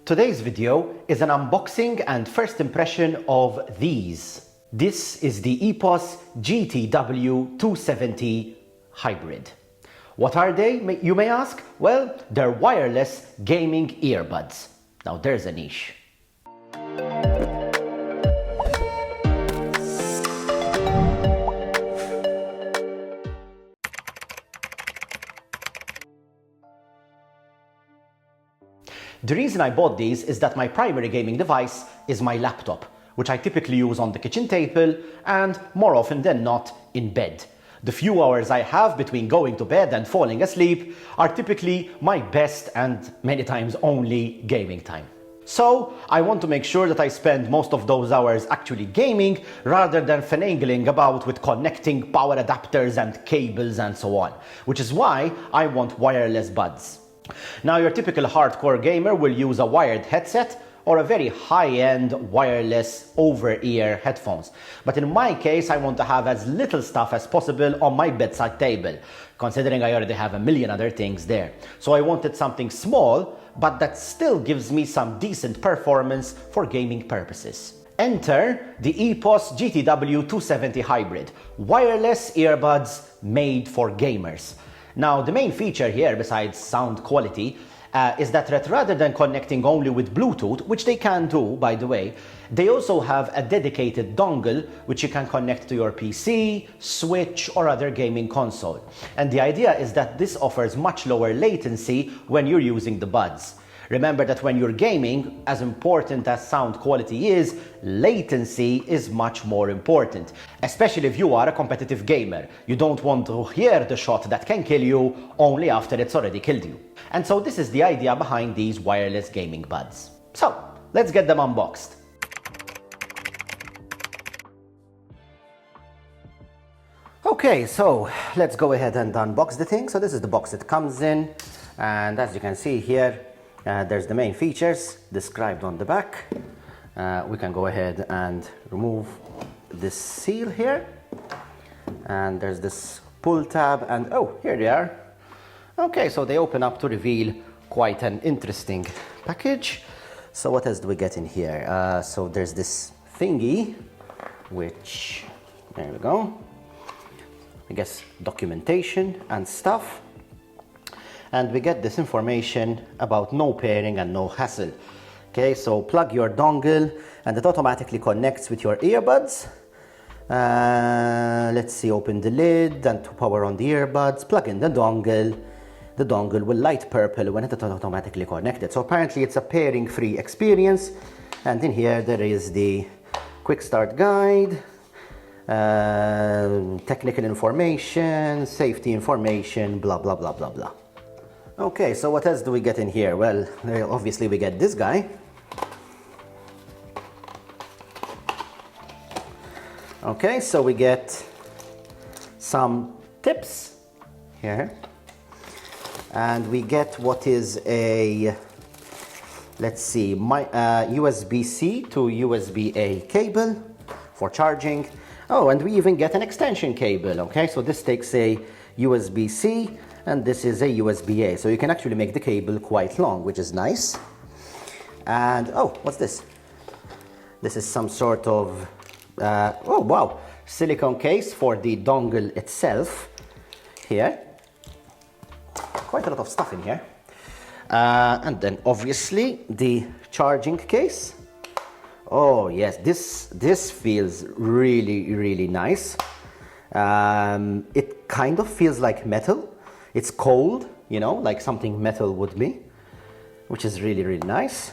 Today's video is an unboxing and first impression of these. This is the EPOS GTW 270 hybrid. What are they, you may ask? Well, they're wireless gaming earbuds. Now there's a niche. The reason I bought these is that my primary gaming device is my laptop, which I typically use on the kitchen table and more often than not in bed. The few hours I have between going to bed and falling asleep are typically my best and many times only gaming time. So I want to make sure that I spend most of those hours actually gaming rather than finagling about with connecting power adapters and cables and so on, which is why I want wireless buds. Now, your typical hardcore gamer will use a wired headset or a very high-end wireless over-ear headphones. But in my case, I want to have as little stuff as possible on my bedside table, considering I already have a million other things there. So I wanted something small, but that still gives me some decent performance for gaming purposes. Enter the EPOS GTW 270 hybrid, wireless earbuds made for gamers. Now, the main feature here, besides sound quality, is that rather than connecting only with Bluetooth, which they can do, by the way, they also have a dedicated dongle which you can connect to your PC, Switch, or other gaming console. And the idea is that this offers much lower latency when you're using the buds. Remember that when you're gaming, as important as sound quality is, latency is much more important. Especially if you are a competitive gamer. You don't want to hear the shot that can kill you only after it's already killed you. And so this is the idea behind these wireless gaming buds. So, let's get them unboxed. Okay, so let's go ahead and unbox the thing. So this is the box it comes in. And as you can see here, there's the main features described on the back. We can go ahead and remove this seal here. And there's this pull tab and oh, here they are. Okay, so they open up to reveal quite an interesting package. So what else do we get in here? So there's this thingy, which, there we go. I guess documentation and stuff. And we get this information about no pairing and no hassle. Okay, so plug your dongle and it automatically connects with your earbuds. Let's see, open the lid and to power on the earbuds, plug in the dongle. The dongle will light purple when it is automatically connected. So apparently it's a pairing-free experience. And in here there is the quick start guide, technical information, safety information, blah, blah, blah, blah, blah. Okay, so what else do we get in here? Well, obviously we get this guy. Okay, so we get some tips here. And we get what is a, let's see, USB-C to USB-A cable for charging. Oh, and we even get an extension cable, okay? So this takes a USB-C and this is a USB-A. So you can actually make the cable quite long, which is nice. And, oh, what's this? This is some sort of, oh, wow, silicone case for the dongle itself here. Quite a lot of stuff in here. And then obviously the charging case. Oh yes, this feels really, really nice. It kind of feels like metal. It's cold, you know, like something metal would be, which is really, really nice.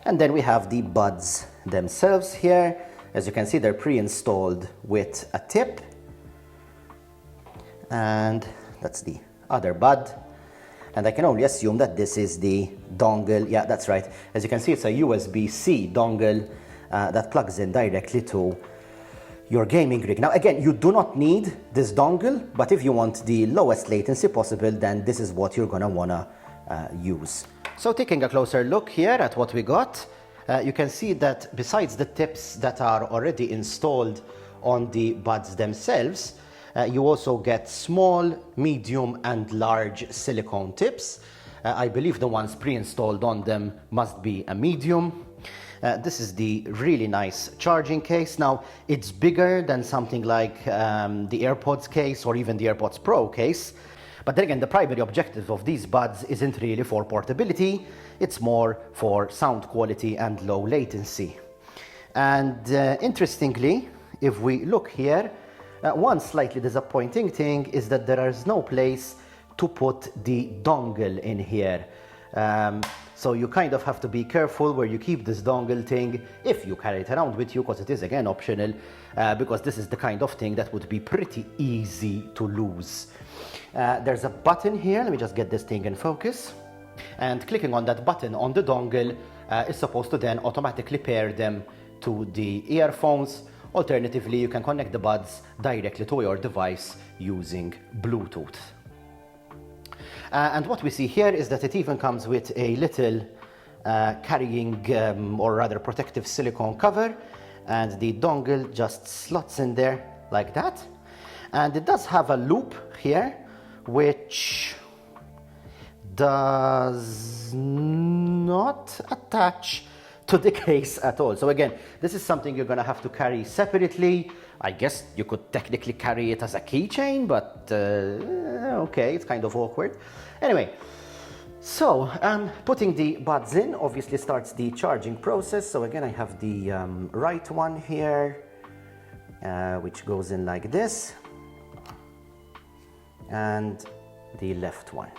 And then we have the buds themselves here. As you can see, they're pre-installed with a tip. And that's the other bud. And I can only assume that this is the dongle. Yeah, that's right. As you can see, it's a USB-C dongle that plugs in directly to your gaming rig. Now again, you do not need this dongle, but if you want the lowest latency possible, then this is what you're gonna wanna use. So taking a closer look here at what we got, you can see that besides the tips that are already installed on the buds themselves, you also get small, medium and large silicone tips. I believe the ones pre-installed on them must be a medium. This is the really nice charging case. Now, it's bigger than something like the AirPods case or even the AirPods Pro case. But then again, the primary objective of these buds isn't really for portability. It's more for sound quality and low latency. And interestingly, if we look here, one slightly disappointing thing is that there is no place to put the dongle in here. So you kind of have to be careful where you keep this dongle thing if you carry it around with you, because it is again optional, because this is the kind of thing that would be pretty easy to lose. There's a button here. Let me just get this thing in focus. And clicking on that button on the dongle is supposed to then automatically pair them to the earphones. Alternatively, you can connect the buds directly to your device using Bluetooth. And what we see here is that it even comes with a little carrying or rather protective silicone cover, and the dongle just slots in there like that. And it does have a loop here which does not attach to the case at all. So again, this is something you're gonna have to carry separately. I guess you could technically carry it as a keychain, but okay, it's kind of awkward. Anyway, so putting the buds in obviously starts the charging process. So again, I have the right one here, which goes in like this, and the left one.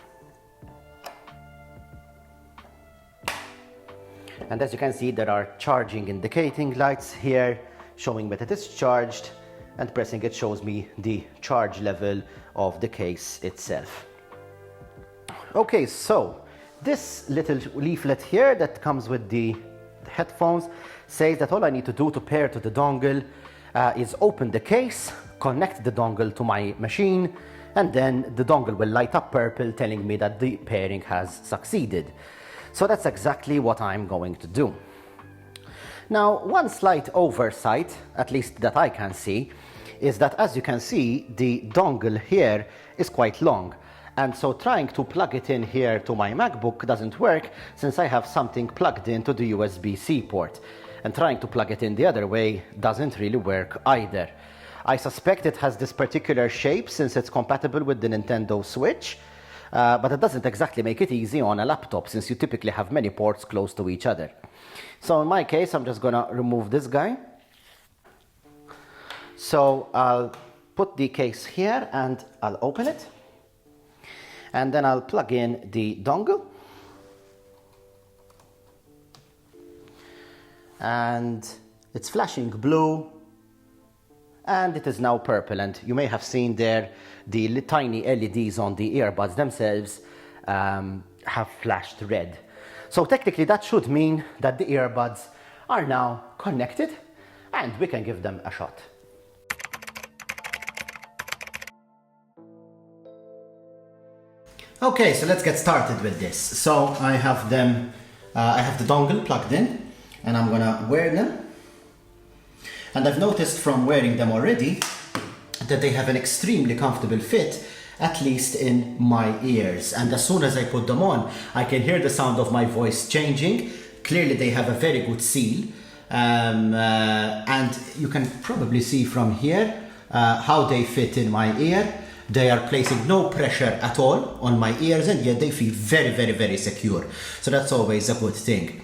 And as you can see, there are charging indicating lights here showing that it is charged, and pressing it shows me the charge level of the case itself. Okay, so this little leaflet here that comes with the headphones says that all I need to do to pair to the dongle is open the case, connect the dongle to my machine, and then the dongle will light up purple telling me that the pairing has succeeded. So that's exactly what I'm going to do. Now, one slight oversight, at least that I can see, is that as you can see, the dongle here is quite long. And so trying to plug it in here to my MacBook doesn't work, since I have something plugged into the USB-C port. And trying to plug it in the other way doesn't really work either. I suspect it has this particular shape since it's compatible with the Nintendo Switch, but it doesn't exactly make it easy on a laptop, since you typically have many ports close to each other. So in my case, I'm just gonna remove this guy. So I'll put the case here and I'll open it. And then I'll plug in the dongle. And it's flashing blue. And it is now purple. And you may have seen there the tiny LEDs on the earbuds themselves have flashed red. So technically that should mean that the earbuds are now connected and we can give them a shot. Okay, so let's get started with this. So I have them, I have the dongle plugged in and I'm gonna wear them. And I've noticed from wearing them already that they have an extremely comfortable fit, at least in my ears. And as soon as I put them on, I can hear the sound of my voice changing. Clearly they have a very good seal. And you can probably see from here how they fit in my ear. They are placing no pressure at all on my ears, and yet they feel very, very, very secure. So that's always a good thing.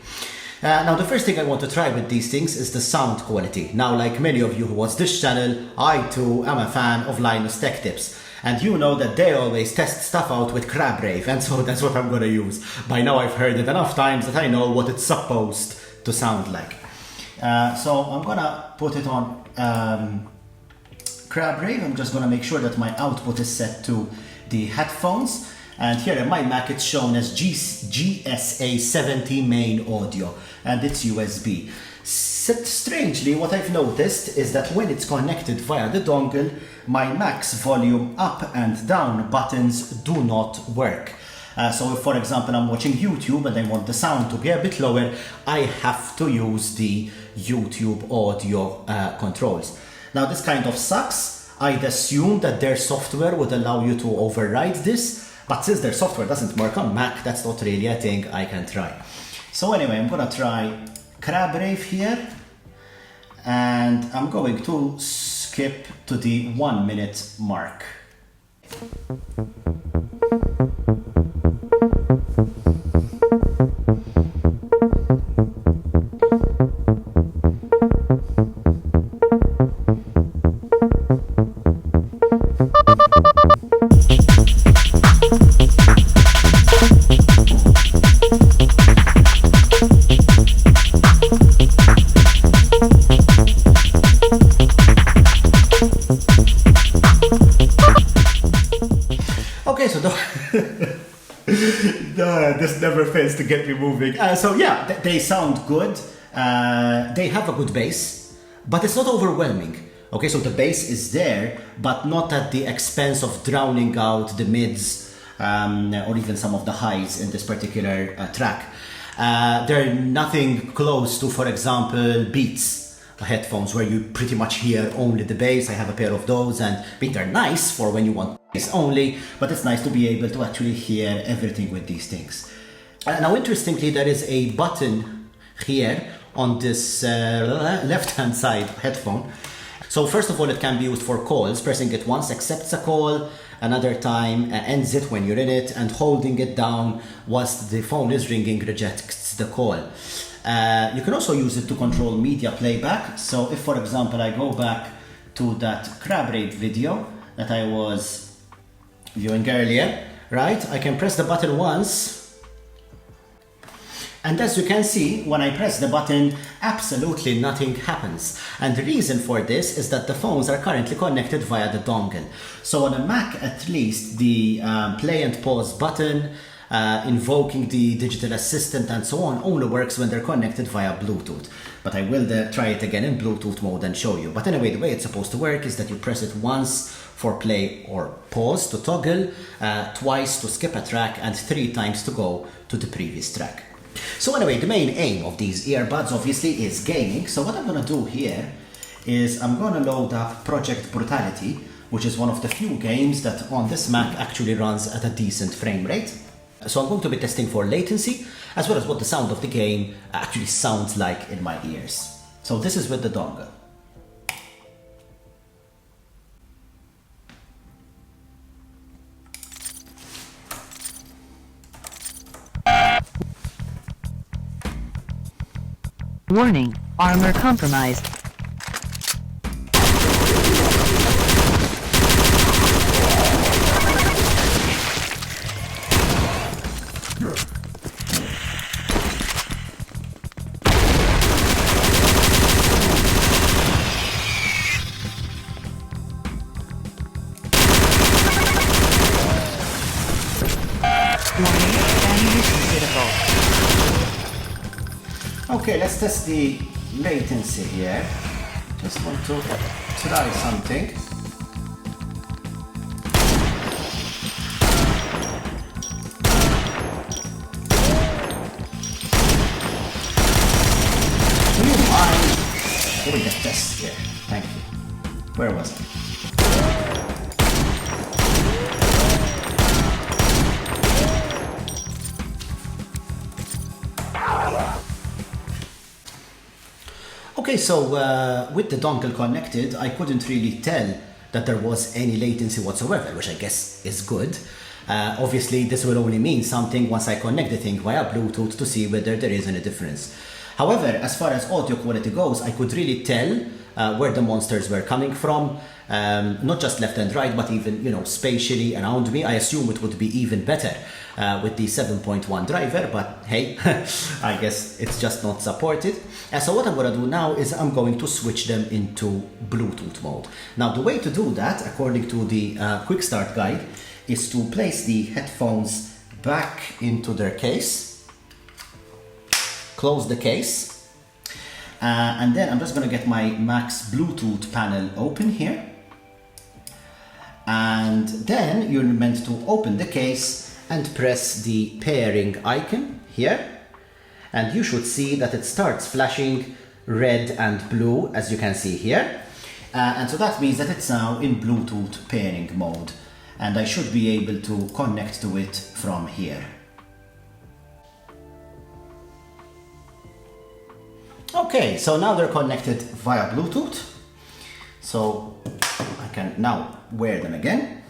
Now, the first thing I want to try with these things is the sound quality. Now, like many of you who watch this channel, I too am a fan of Linus Tech Tips. And you know that they always test stuff out with crab rave, and so that's what I'm gonna use. By now I've heard it enough times that I know what it's supposed to sound like. So I'm gonna put it on crab rave. I'm just gonna make sure that my output is set to the headphones. And here in my Mac it's shown as GSA70 main audio, and it's USB. Strangely, what I've noticed is that when it's connected via the dongle, my Mac's volume up and down buttons do not work. So if, for example, I'm watching YouTube and I want the sound to be a bit lower, I have to use the YouTube audio controls. Now this kind of sucks. I'd assume that their software would allow you to override this, But since their software doesn't work on Mac, that's not really a thing I can try. So anyway, I'm gonna try Crab Rave here, and I'm going to skip to the 1 minute mark. Okay, so this never fails to get me moving. So yeah, they sound good. They have a good bass, but it's not overwhelming. Okay, so the bass is there, but not at the expense of drowning out the mids or even some of the highs in this particular track. They're nothing close to, for example, Beats headphones, where you pretty much hear only the bass. I have a pair of those, and they're nice for when you want bass only, but it's nice to be able to actually hear everything with these things. Now, interestingly, there is a button here on this left-hand side headphone. So first of all, it can be used for calls. Pressing it once accepts a call, another time ends it when you're in it, and holding it down whilst the phone is ringing rejects the call. You can also use it to control media playback. So if, for example, I go back to that Crab Rave video that I was viewing earlier, right? I can press the button once, and as you can see, when I press the button, absolutely nothing happens. And the reason for this is that the phones are currently connected via the dongle. So on a Mac, at least, the play and pause button, invoking the digital assistant and so on, only works when they're connected via Bluetooth. But I will try it again in Bluetooth mode and show you. But anyway, the way it's supposed to work is that you press it once for play or pause to toggle, twice to skip a track, and 3 times to go to the previous track. So anyway, the main aim of these earbuds obviously is gaming. So what I'm gonna do here is I'm gonna load up Project Brutality, which is one of the few games that on this Mac actually runs at a decent frame rate. So I'm going to be testing for latency, as well as what the sound of the game actually sounds like in my ears. So this is with the dongle. Warning, armor compromised. Okay, let's test the latency here. Just want to try something. Do you mind doing a test here? Thank you. Where was I? Okay, so with the dongle connected, I couldn't really tell that there was any latency whatsoever, which I guess is good. Obviously, this will only mean something once I connect the thing via Bluetooth to see whether there is any difference. However, as far as audio quality goes, I could really tell where the monsters were coming from, not just left and right, but even, spatially around me. I assume it would be even better with the 7.1 driver, but hey, I guess it's just not supported. So what I'm going to do now is I'm going to switch them into Bluetooth mode. Now, the way to do that, according to the quick start guide, is to place the headphones back into their case, close the case, and then I'm just going to get my Mac's Bluetooth panel open here. And then you're meant to open the case and press the pairing icon here. And you should see that it starts flashing red and blue, as you can see here. And so that means that it's now in Bluetooth pairing mode. and I should be able to connect to it from here. Okay, so now they're connected via Bluetooth, so I can now wear them again.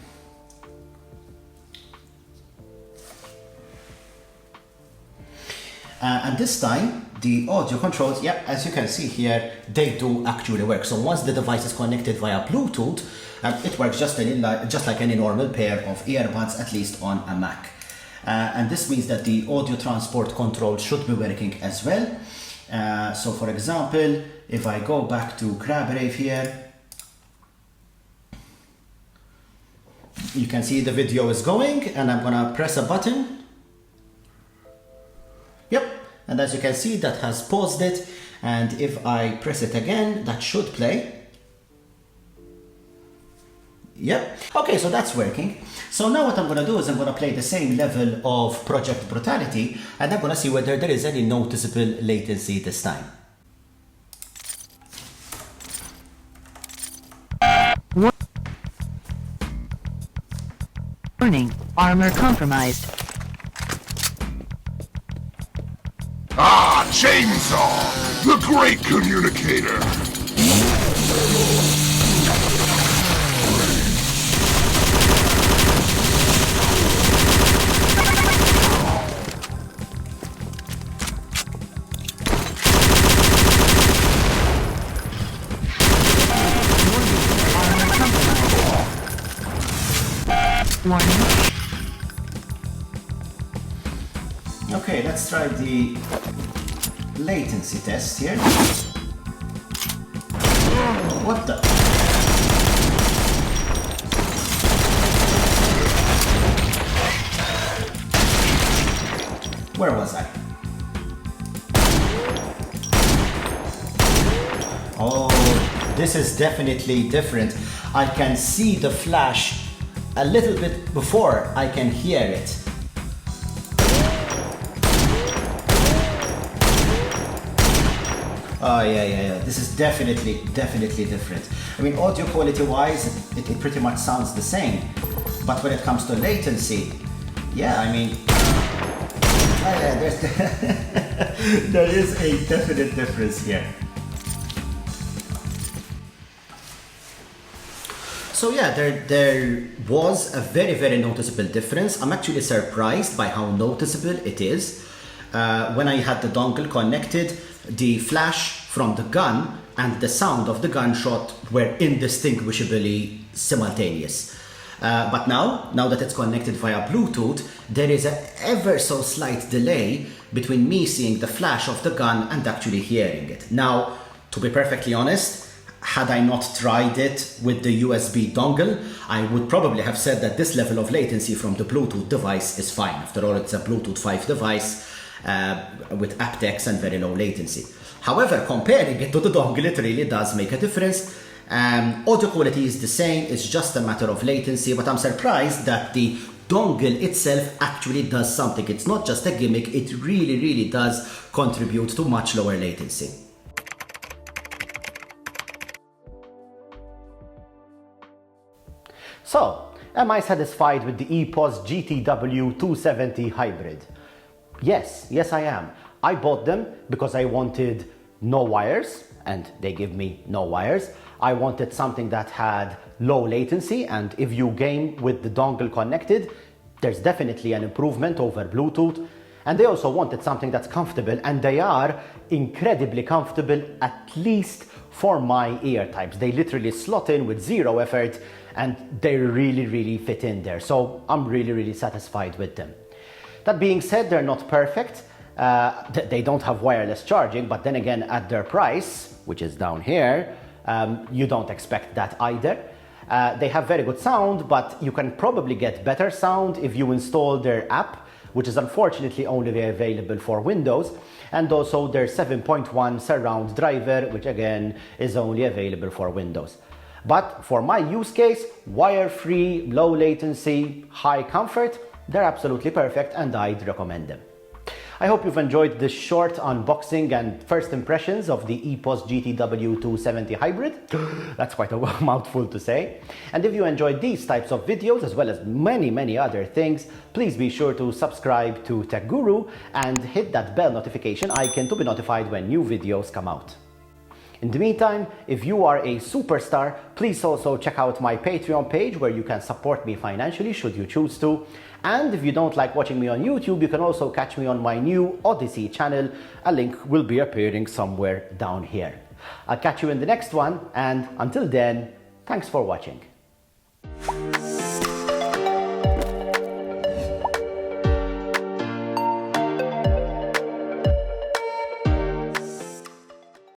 And this time, the audio controls, yeah, as you can see here, they do actually work. So once the device is connected via Bluetooth, it works just like any normal pair of earbuds, at least on a Mac. And this means that the audio transport control should be working as well. So for example, if I go back to CrabRave here, you can see the video is going, and I'm gonna press a button. Yep, and as you can see, that has paused it, and if I press it again, that should play. Yep, okay, so that's working. So now what I'm gonna do is I'm gonna play the same level of Project Brutality, and I'm gonna see whether there is any noticeable latency this time. Warning, armor compromised. Ah, Chainsaw, the great communicator. Warning. Okay, let's try the latency test here. What the? Where was I? Oh, this is definitely different. I can see the flash a little bit before I can hear it. Oh yeah. This is definitely different. I mean, audio quality wise, it pretty much sounds the same. But when it comes to latency, yeah, I mean, there is a definite difference here. So yeah, there was a very noticeable difference. I'm actually surprised by how noticeable it is. When I had the dongle connected, the flash from the gun and the sound of the gunshot were indistinguishably simultaneous. But now that it's connected via Bluetooth, there is an ever so slight delay between me seeing the flash of the gun and actually hearing it. Now, to be perfectly honest, had I not tried it with the USB dongle, I would probably have said that this level of latency from the Bluetooth device is fine. After all, it's a Bluetooth 5 device with aptX and very low latency. However, comparing it to the dongle, it really does make a difference. Audio quality is the same, it's just a matter of latency, but I'm surprised that the dongle itself actually does something. It's not just a gimmick, it really does contribute to much lower latency. So, am I satisfied with the EPOS GTW 270 hybrid? Yes, I am. I bought them because I wanted no wires, and they give me no wires. I wanted something that had low latency, and if you game with the dongle connected, there's definitely an improvement over Bluetooth. And they also wanted something that's comfortable, and they are incredibly comfortable, at least for my ear types. They literally slot in with zero effort, and they really fit in there. So I'm really satisfied with them. That being said, they're not perfect. They don't have wireless charging, but then again, at their price, which is down here, you don't expect that either. They have very good sound, but you can probably get better sound if you install their app, which is unfortunately only available for Windows, and also their 7.1 surround driver, which again is only available for Windows. But for my use case, wire-free, low latency, high comfort, they're absolutely perfect, and I'd recommend them. I hope you've enjoyed this short unboxing and first impressions of the EPOS GTW 270 hybrid. That's quite a mouthful to say. And if you enjoyed these types of videos as well as many other things, please be sure to subscribe to Tech Guru and hit that bell notification icon to be notified when new videos come out. In the meantime, if you are a superstar, please also check out my Patreon page where you can support me financially should you choose to. And if you don't like watching me on YouTube, you can also catch me on my new Odyssey channel. A link will be appearing somewhere down here. I'll catch you in the next one, and until then, thanks for watching.